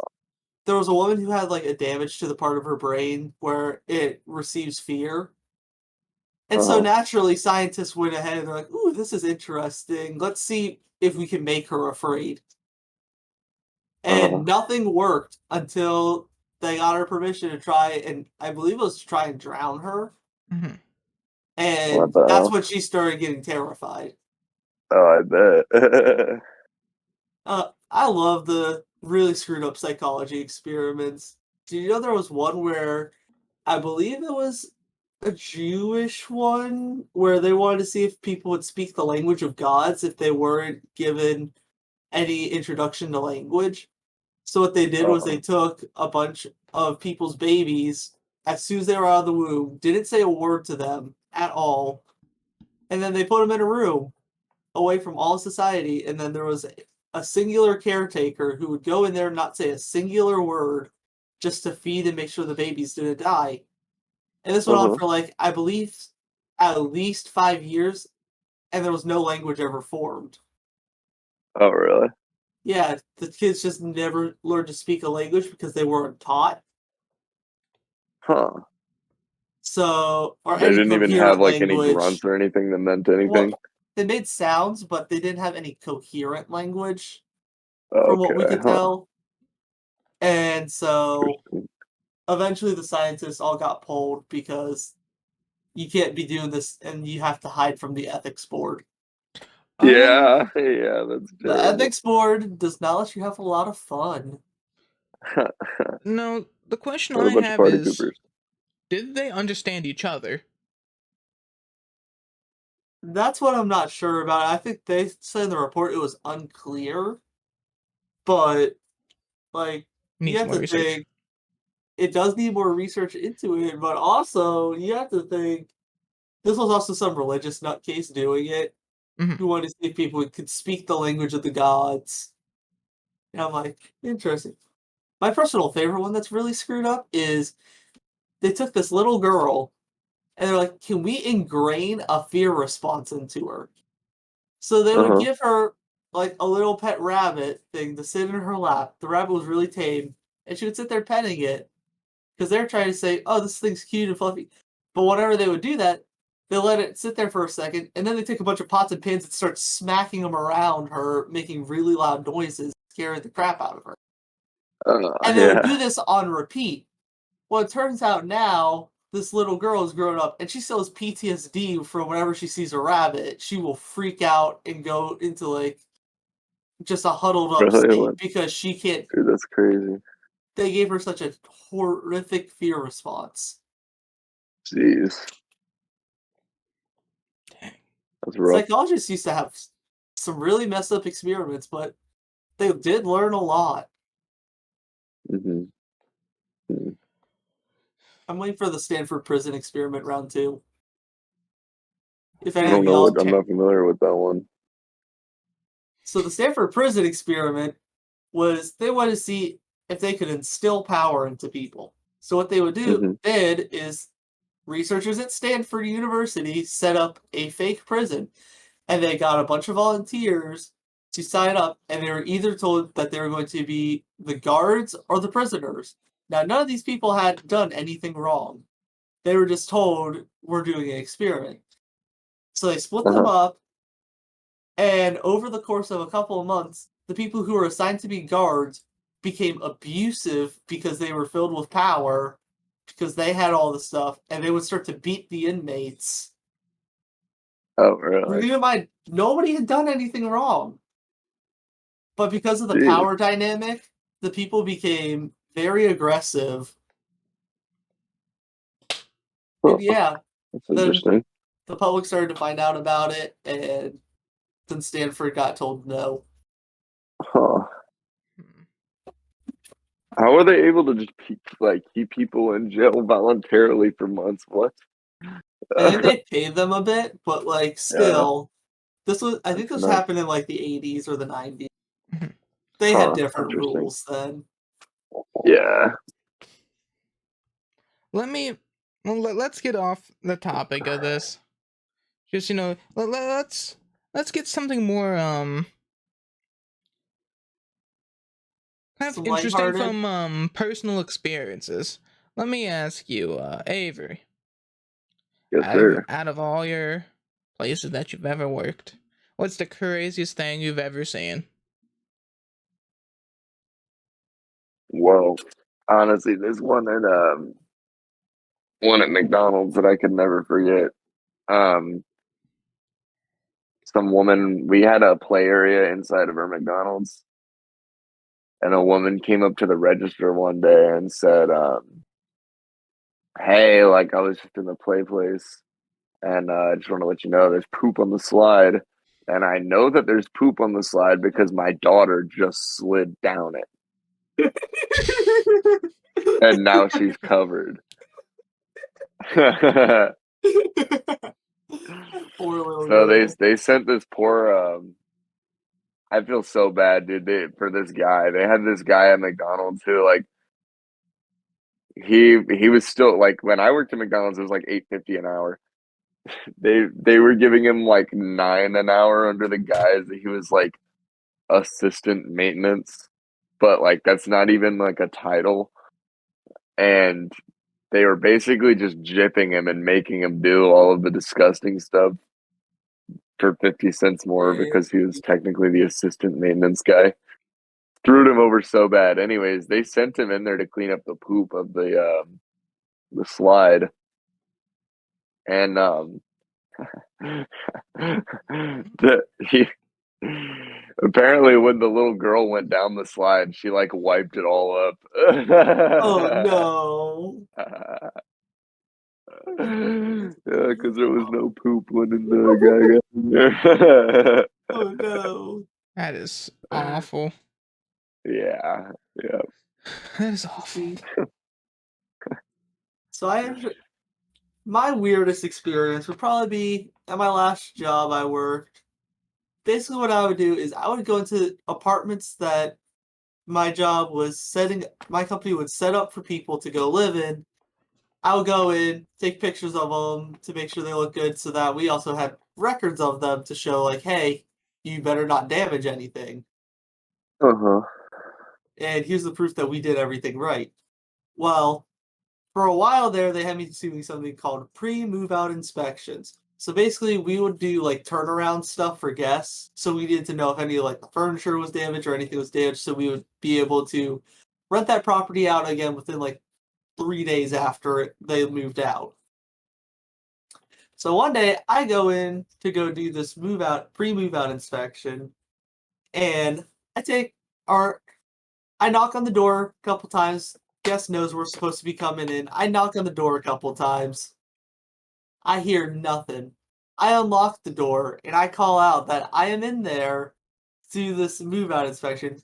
there was a woman who had like a damage to the part of her brain where it receives fear. And so Uh-huh. naturally scientists went ahead and they're like, "Ooh, this is interesting. Let's see if we can make her afraid." Uh-huh. And nothing worked until they got her permission to try, and I believe it was to try and drown her. Mm-hmm. What And the that's hell? when she started getting terrified. Oh, I bet. I love the really screwed up psychology experiments. Do you know there was one where I believe it was a Jewish one where they wanted to see if people would speak the language of gods if they weren't given any introduction to language? So what they did was Uh-huh. they took a bunch of people's babies as soon as they were out of the womb, didn't say a word to them at all, and then they put them in a room away from all society, and then there was a singular caretaker who would go in there and not say a singular word just to feed and make sure the babies didn't die. And this went on Uh-huh. for like, I believe, at least 5 years, and there was no language ever formed. Oh, really? Yeah, the kids just never learned to speak a language because they weren't taught. Huh. So, or They any didn't even have coherent like any grunts language. or anything that meant anything. Well, they made sounds, but they didn't have any coherent language from what we Okay, could huh. tell. And so Interesting. eventually the scientists all got pulled because you can't be doing this and you have to hide from the ethics board. Yeah, yeah, that's The terrible. ethics board does not let you have a lot of fun. No, the question What a I bunch of have party is, poopers. did they understand each other? That's what I'm not sure about. I think they said in the report it was unclear, but like you Needs have more to research. think it does need more research into it, but also you have to think this was also some religious nutcase doing it Mhm. who wanted to see if people could speak the language of the gods. And I'm like, interesting. My personal favorite one that's really screwed up is they took this little girl and they're like, can we ingrain a fear response into her? So they would Uh-huh. give her like a little pet rabbit thing to sit in her lap. The rabbit was really tame, and she would sit there petting it because they're trying to say, "Oh, this thing's cute and fluffy." But whenever they would do that, they let it sit there for a second, and then they take a bunch of pots and pans and start smacking them around her, making really loud noises, scaring the crap out of her. And they would do Yeah. this on repeat. Well, it turns out now this little girl has grown up and she still has PTSD from whenever she sees a rabbit. She will freak out and go into like just a huddled up Really? state What? because she can't. Dude, that's crazy. They gave her such a horrific fear response. Jeez. Dang. That's rough. Psychologists used to have some really messed up experiments, but they did learn a lot. Mm-hmm. I'm waiting for the Stanford prison experiment round 2. If I any of don't know y'all. what, I'm not familiar with that one. So the Stanford prison experiment was they wanted to see if they could instill power into people. So what they would do Mm-hmm. did is researchers at Stanford University set up a fake prison, and they got a bunch of volunteers to sign up, and they were either told that they were going to be the guards or the prisoners. Now, none of these people had done anything wrong. They were just told, we're doing an experiment. So they split them Uh-huh. up, and over the course of a couple of months, the people who were assigned to be guards became abusive because they were filled with power, because they had all the stuff, and they would start to beat the inmates. Oh, really? Keep in mind, nobody had done anything wrong. But because of the Jeez. power dynamic, the people became very aggressive. Huh. And yeah, That's then interesting. the public started to find out about it, and then Stanford got told no. Huh. Hmm. How are they able to just keep people in jail voluntarily for months? What? I think they paid them a bit, but like Yeah, still, I think that's this nuts. happened in like the 80s or the 90s. Mhm. They had Huh. different Interesting. rules then. Yeah. Let me. Well, let's get off the topic of this. Just let's get something more kind of Some interesting lighthearted. from personal experiences. Let me ask you, Avery, Yes, sir. out of all your places that you've ever worked, what's the craziest thing you've ever seen? Well, honestly, there's one at McDonald's that I could never forget. Um, some woman, we had a play area inside of our McDonald's, and a woman came up to the register one day and said, "Hey, like I was just in the play place, and I just want to let you know there's poop on the slide, and I know that there's poop on the slide because my daughter just slid down it, and now she's covered." Poor little So girl. they sent this poor I feel so bad, dude, for this guy. They had this guy at McDonald's who like he was still like when I worked at McDonald's it was like 8.50 an hour. They were giving him like 9 an hour under the guise that he was like assistant maintenance, but like that's not even like a title. And they were basically just jipping him and making him do all of the disgusting stuff for 50 cents more Yeah. because he was technically the assistant maintenance guy. Screwed him over so bad. Anyways, they sent him in there to clean up the poop of the slide, and he apparently when the little girl went down the slide, she like wiped it all up. Oh no. Yeah, because there was no poop when the guy got in there. Oh no. That is awful. Yeah, yeah. That is awful. See, so my weirdest experience would probably be at my last job I worked. Basically, what I would do is I would go into apartments that my company would set up for people to go live in. I would go in, take pictures of them to make sure they look good so that we also had records of them to show, like, hey, you better not damage anything. Uh-huh. And here's the proof that we did everything right. Well, for a while there, they had me doing something called pre-move out inspections. So basically, we would do like turnaround stuff for guests. So we needed to know if any like the furniture was damaged or anything was damaged. So we would be able to rent that property out again within like 3 days after they moved out. So one day I go in to go do this pre-move out inspection, and I take our I knock on the door a couple times. Guest knows we're supposed to be coming in. I knock on the door a couple times. I hear nothing. I unlock the door and I call out that I am in there to do this move out inspection.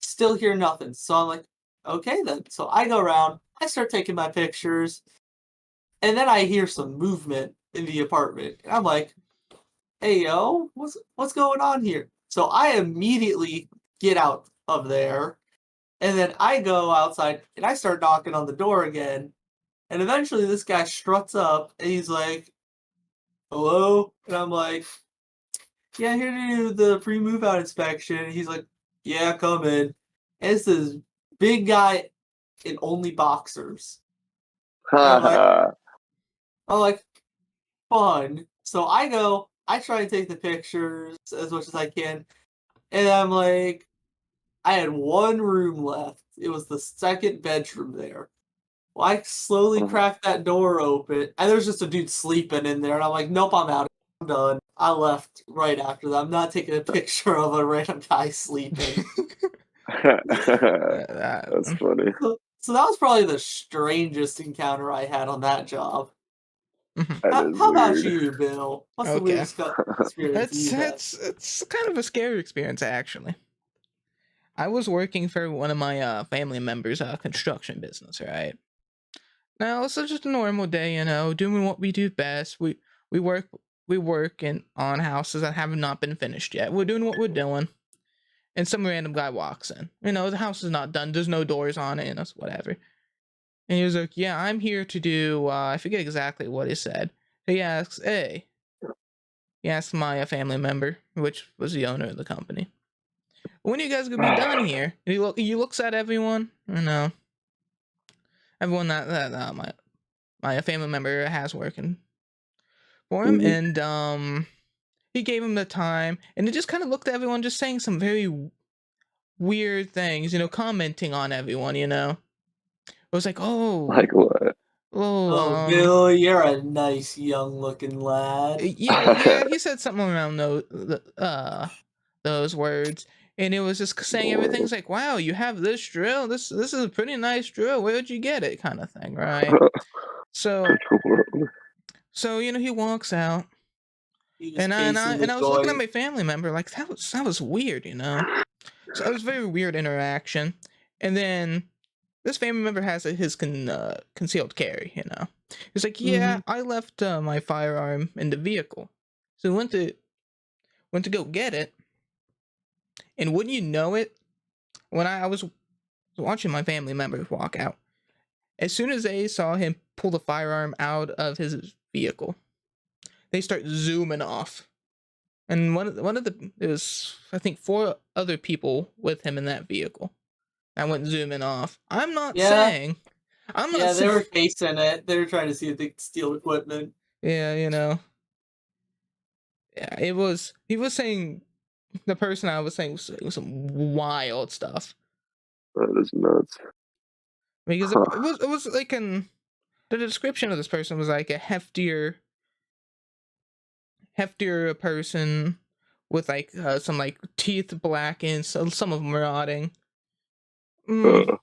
Still hear nothing. So I'm like, okay then. So I go around, I start taking my pictures, and then I hear some movement in the apartment. And I'm like, hey yo, what's going on here? So I immediately get out of there. And then I go outside and I start knocking on the door again. And eventually this guy struts up and he's like, hello? And I'm like, yeah, here to do the pre-move out inspection. And he's like, yeah, come in. And it's this big guy in only boxers. And I'm like, fun. So I go, I try and take the pictures as much as I can. And I'm like, I had one room left. It was the second bedroom there. Well, I slowly cracked that door open, and there's just a dude sleeping in there, and I'm like, nope, I'm out. I'm done. I left right after that. I'm not taking a picture of a random guy sleeping. That's funny. So that was probably the strangest encounter I had on that job. How about you, Bill? What's the weirdest experience you had? It's kind of a scary experience, actually. I was working for one of my family members' construction business, right? Now it's just a normal day, doing what we do best. We work on houses that have not been finished yet. We're doing what we're doing, and some random guy walks in. The house is not done. There's no doors on it, it's whatever. And he was like, "Yeah, I'm here to do." I forget exactly what he said. He asks, "Hey," he asks my family member, which was the owner of the company, "When are you guys gonna be done here?" And he looks at everyone. Everyone that my family member has working for him, and he gave him the time, and he just kind of looked at everyone, just saying some very weird things, commenting on everyone. It was like, oh, Like what? Oh, Bill, you're a nice young-looking lad. Yeah, he said something around those words, and it was just saying everything's like, wow, you have this drill. This is a pretty nice drill. Where'd you get it? Kind of thing, right? So he walks out, and I was looking at my family member like that was weird, So it was a very weird interaction, and then this family member has his concealed carry, He's like, yeah, I left my firearm in the vehicle, so we went to go get it, and wouldn't you know it, when I was watching my family member walk out, as soon as they saw him pull the firearm out of his vehicle, they start zooming off. And there was, I think, 4 other people with him in that vehicle. I went zooming off. I'm not saying. They were facing it. They were trying to see if they could steal equipment. Yeah, Yeah, he was saying, the person I was saying was saying some wild stuff. That is nuts. Because Huh. it was like the description of this person was like a heftier person with like some like teeth blackened, so some of them rotting. Uh,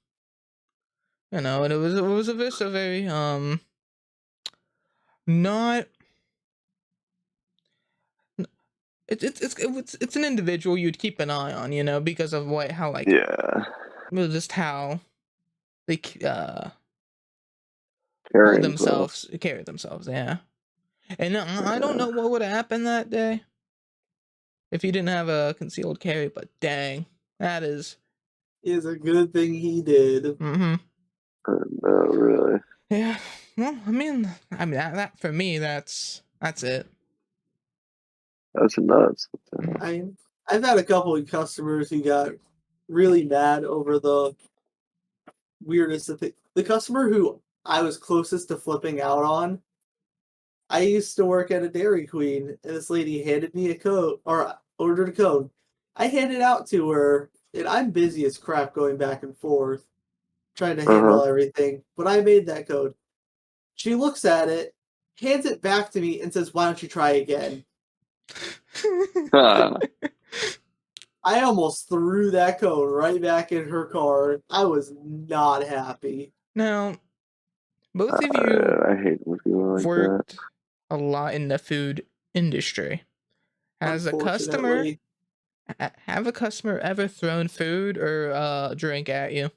You know, and it was a very not it's an individual you'd keep an eye on, you know, because of what how like yeah. just how they hold Carry himself. themselves, carry themselves, yeah. And I don't know what would have happened that day if he didn't have a concealed carry, but dang, that is. Is a good thing he did. Mm-hmm. No, really. Yeah. Well, I mean that for me, that's it. That's nuts. I've had a couple of customers who got really mad over the weirdest of the customer who I was closest to flipping out on. I used to work at a Dairy Queen, and this lady handed me a code or ordered a code. I handed it out to her, and I'm busy as crap going back and forth trying to Uh-huh. handle everything. But I made that code. She looks at it, hands it back to me, and says, "Why don't you try again?" Huh. I almost threw that code right back in her car. I was not happy. Now, both of you I hate when people like that. worked a lot in the food industry. Has a customer Unfortunately, have a customer ever thrown food or drink at you?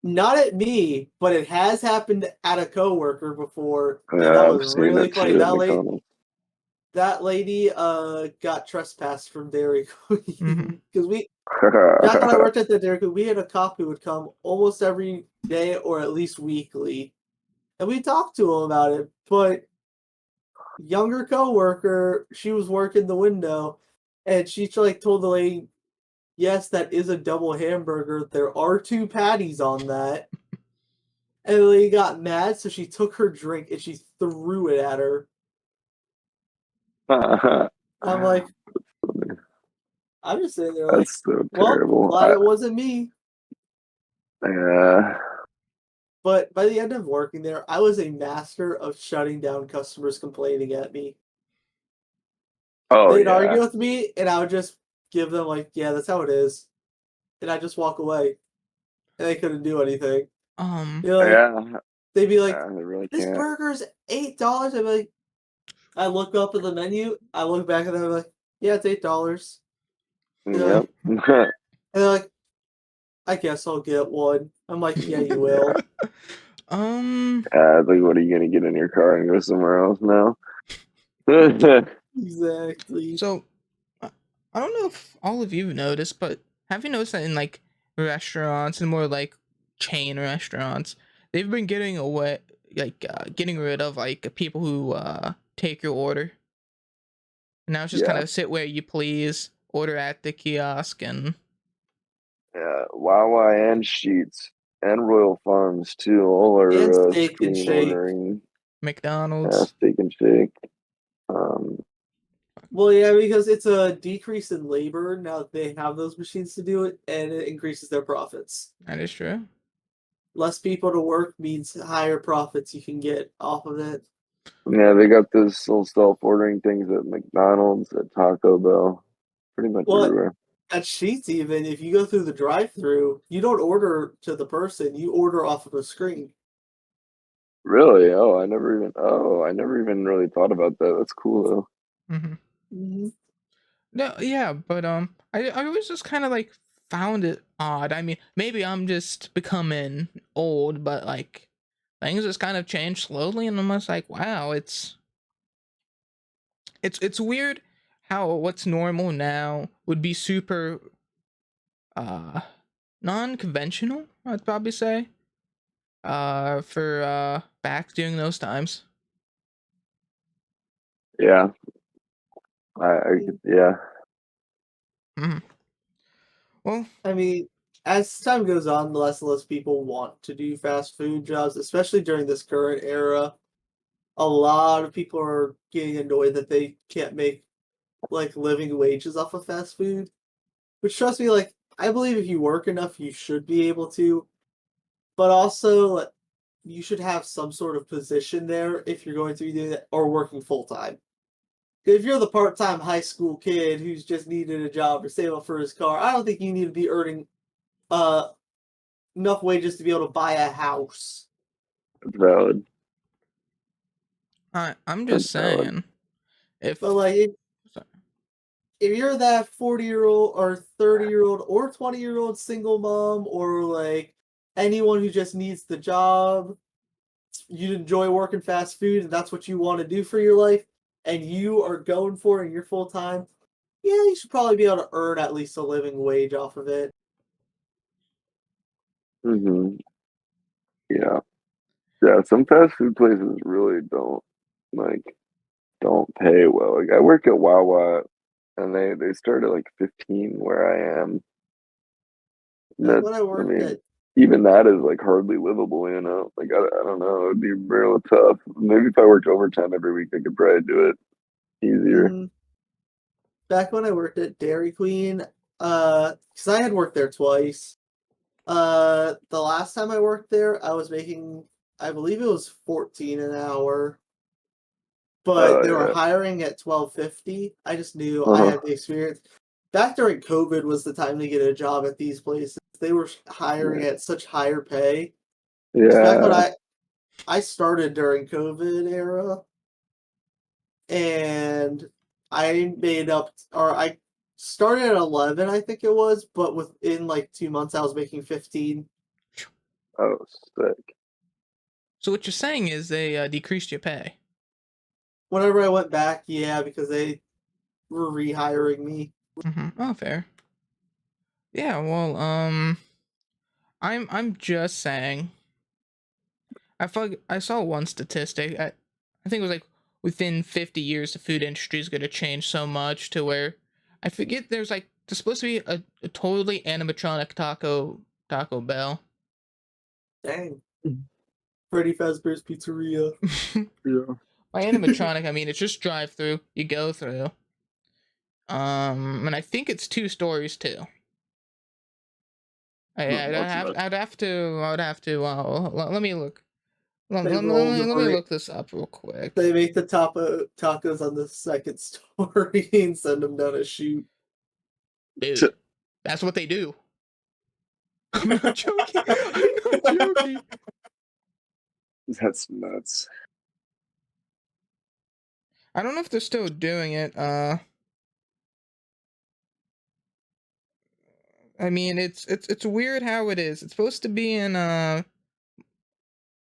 not at me, but it has happened at a coworker before, and that Yeah, I've was seen really it funny. too at McDonald's. That lady got trespassed from Dairy Mm-hmm. Queen because we back when I worked at the Dairy Queen, we had a cop who would come almost every day or at least weekly, and we talked to him about it. But younger coworker, she was working the window, and she like told the lady, "Yes, that is a double hamburger. There are two patties on that." And the lady got mad, so she took her drink and she threw it at her. I'm like, I'm just sitting there like, That's so well, terrible. glad it wasn't me. Yeah. But by the end of working there, I was a master of shutting down customers complaining at me. Oh They'd yeah. argue with me, and I would just give them like, "Yeah, that's how it is," and I just walk away, and they couldn't do anything. Um. You're like, Yeah. they'd be like, They really "This can't. burger's $8." I'd be like, I look up at the menu, I look back at them, I'm like, "Yeah, it's $8." They're like, Yep. and they're like, "I guess I'll get one." I'm like, "Yeah, you will." um. Like, what are you gonna get in your car and go somewhere else now? Exactly. So, I I don't know if all of you noticed, but have you noticed that in like restaurants and more like chain restaurants, they've been getting away, like getting rid of like people who take your order. Now it's just kind Yeah. of sit where you please, order at the kiosk, and Yeah. Wawa and Sheetz and Royal Farms too. All And are Steak and screen Shake. ordering. Yeah, McDonald's. Steak and Shake. Um, Well, yeah, because it's a decrease in labor now that they have those machines to do it, and it increases their profits. That is true. Less people to work means higher profits you can get off of it. yeah, they got those little self-ordering things at McDonald's, at Taco Bell, pretty much Well, everywhere. at Sheetz, even if you go through the drive-through, you don't order to the person; you order off of a screen. Really? Oh, I never even really thought about that. That's cool though. Mm-hmm. Mhm. No, yeah, but I always just kind of like found it odd. I mean, maybe I'm just becoming old, but like things just kind of change slowly, and I'm just like, wow, it's weird how what's normal now would be super uh non-conventional, I'd probably say, for back during those times. Yeah, yeah, Mm-hmm. Well, I mean, as time goes on, less and less people want to do fast food jobs, especially during this current era. a lot of people are getting annoyed that they can't make like living wages off of fast food. Which trust me, like I believe if you work enough, you should be able to. But also, like, you should have some sort of position there if you're going to be doing that or working full time. If you're the part-time high school kid who's just needed a job or save up for his car, I don't think you need to be earning uh enough wages to be able to buy a house. That's valid. I'm That's just valid. saying, if But like if you're that 40-year-old or 30-year-old or 20-year-old single mom or like anyone who just needs the job, you enjoy working fast food and that's what you want to do for your life and you are going for it and you're full time, yeah, you should probably be able to earn at least a living wage off of it. Hmm. Yeah. Yeah. Some fast food places really don't pay well. Like I work at Wawa, and they start at like 15 where I am. And Back that's, when I I worked mean, at even that is like hardly livable, you know? Like I don't know, it'd be real tough. Maybe if I worked overtime every week, I could probably do it easier. mhm, back when I worked at Dairy Queen, because I had worked there twice. The last time I worked there, I was making, I believe it was 14 an hour, but Oh they were yeah. hiring at 12.50. I just knew I Uh-huh. had the experience. Back during COVID was the time to get a job at these places. They were hiring Yeah. at such higher pay. Because back when Yeah. I started during COVID era, and I made up, or I started at 11, I think it was, but within like 2 months, I was making 15. Oh, sick. so, what you're saying is they decreased your pay. Whenever I went back, yeah, because they were rehiring me. Oh, fair. Yeah. Well, I'm just saying. I saw one statistic. I think it was like within 50 years, the food industry is going to change so much to where I forget there's supposed to be a totally animatronic Taco Bell. Dang. Freddy Fazbear's Pizzeria. Yeah. By animatronic, I mean it's just drive through. You go through. And I think it's 2 stories too. That's nuts. I would have to. Let me look. They roll the Let me break. look this up real quick. They make the tacos on the second story and send them down a chute. Dude, that's what they do. I'm not joking. I'm not joking. That's nuts. I don't know if they're still doing it. I mean, it's weird how it is. It's supposed to be in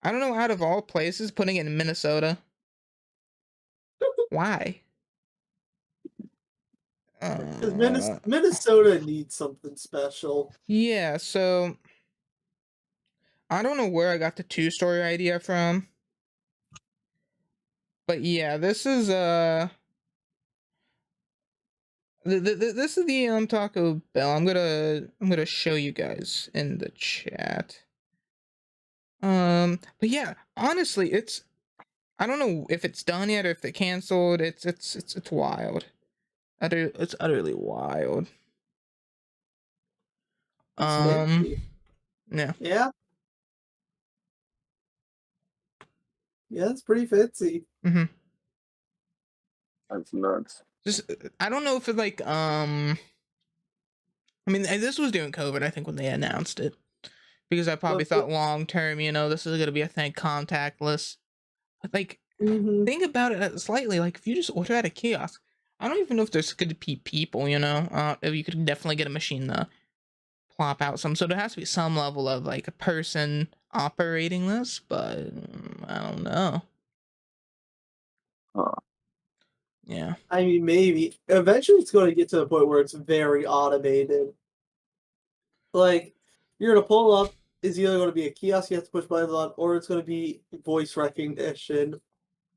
I don't know, out of all places, putting it in Minnesota. Why? Because Uh, Minnesota needs something special. yeah. So I don't know where I got the 2 story idea from, but yeah, this is this is the Taco Bell. I'm gonna show you guys in the chat. But yeah, honestly, I don't know if it's done yet or if they canceled. It's wild. It's utterly wild. It's Um, fancy. yeah. Yeah, yeah, it's pretty fancy. Mm-hmm. That's nuts. Just I don't know if it like I mean this was during COVID, I think, when they announced it. Because I probably But thought long term, this is gonna be a thing contactless. But like mhm. think about it slightly, like if you just order at a kiosk, I don't even know if there's gonna be people, if you could definitely get a machine to plop out some. So there has to be some level of like a person operating this, but I don't know. Huh. Yeah. I mean, maybe. Eventually, it's going to get to the point where it's very automated. Like, you're going to pull up, it's either going to be a kiosk you have to push buttons on, or it's going to be voice recognition,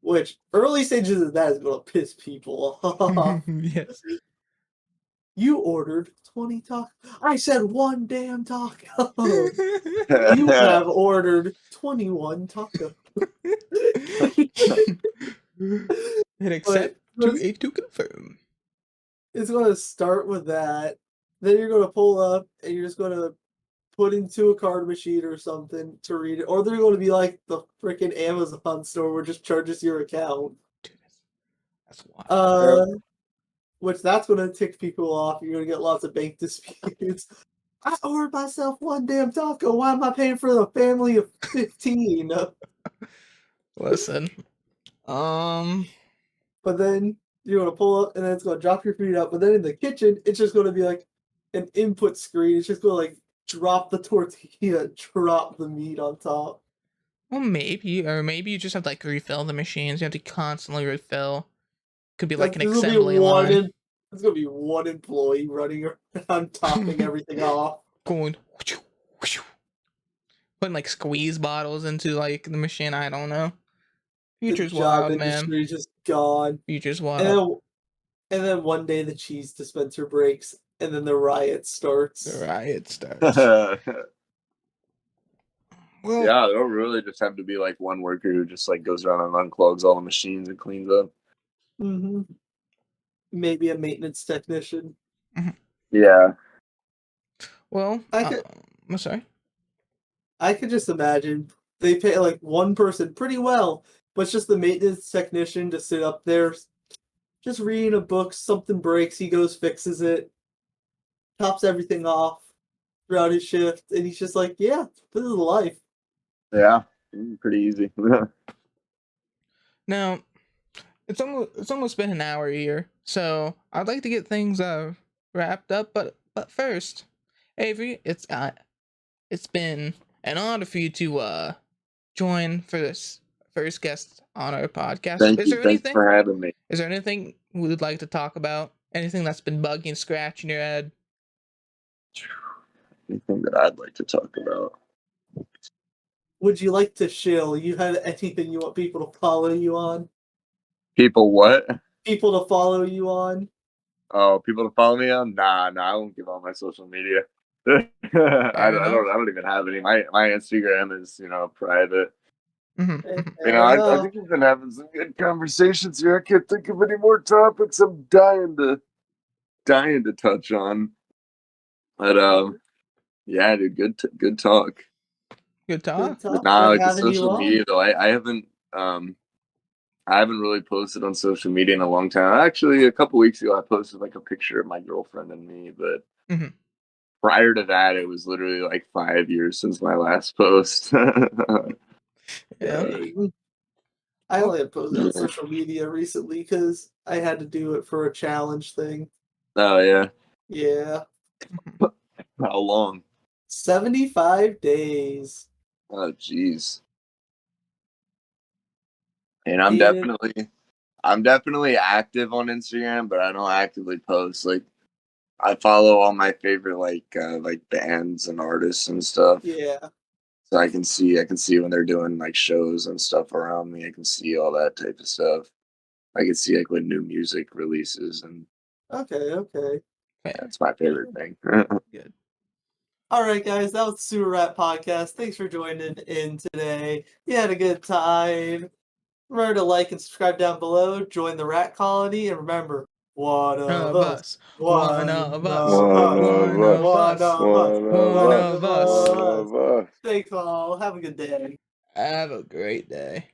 which early stages of that is going to piss people off. Yes. You ordered 20 tacos. I said one damn taco. You have ordered 21 tacos. Hit accept to confirm. It's going to start with that. Then you're going to pull up and you're just going to put into a card machine or something to read it. Or they're going to be like the freaking Amazon store where it just charges your account. Dude, that's wild. Which that's going to tick people off. You're going to get lots of bank disputes. I ordered myself one damn taco. Why am I paying for the family of 15? Listen. But then you're going to pull up and then it's going to drop your feet up. But then in the kitchen, it's just going to be like an input screen. It's just going to like drop the tortilla, drop the meat on top. Well, maybe you just have to like refill the machines. You have to constantly refill. Could be like an assembly line. There's going to be one employee running around topping everything off. Going. Putting like squeeze bottles into like the machine. I don't know. Future's wild, man. The just gone. Future's wild. And then one day the cheese dispenser breaks, and then the riot starts. Well, yeah, there'll really just have to be like one worker who just like goes around and unclogs all the machines and cleans up. Mm-hmm. Maybe a maintenance technician. Yeah. Well, I'm sorry. I could just imagine they pay like one person pretty well, but it's just the maintenance technician to sit up there, just reading a book. Something breaks, he goes, fixes it, tops everything off throughout his shift, and he's just like, "Yeah, this is life." Yeah, pretty easy. Now, it's almost been an hour here, so I'd like to get things wrapped up. But first, Avery, it's been an honor for you to join for this first guest on our podcast. Thanks for having me. Is there anything we would like to talk about? Anything that's been bugging and scratching your head? Anything that I'd like to talk about? Would you like to shill? You have anything you want people to follow you on? People what? People to follow you on? Oh, people to follow me on? Nah, I won't give all my social media. I don't even have any. My Instagram is private. I think we've been having some good conversations here. I can't think of any more topics I'm dying to touch on. But yeah, dude, good talk. Good talk. Nah, like the social media though, I haven't really posted on social media in a long time. Actually, a couple weeks ago, I posted like a picture of my girlfriend and me, but prior to that, it was literally like 5 years since my last post. Yeah. I only have posted on social media recently because I had to do it for a challenge thing. Oh, yeah? Yeah. How long? 75 days. Oh, jeez. And I'm definitely active on Instagram, but I don't actively post. Like, I follow all my favorite like bands and artists and stuff. Yeah. So I can see when they're doing like shows and stuff around me. I can see all that type of stuff. I can see like when new music releases and. Okay. That's my favorite thing. Good. All right, guys, that was the Sewer Rat Podcast. Thanks for joining in today. You had a good time. Remember to like and subscribe down below. Join the Rat Colony, and remember, one of us. Thanks all. Have a good day. Have a great day.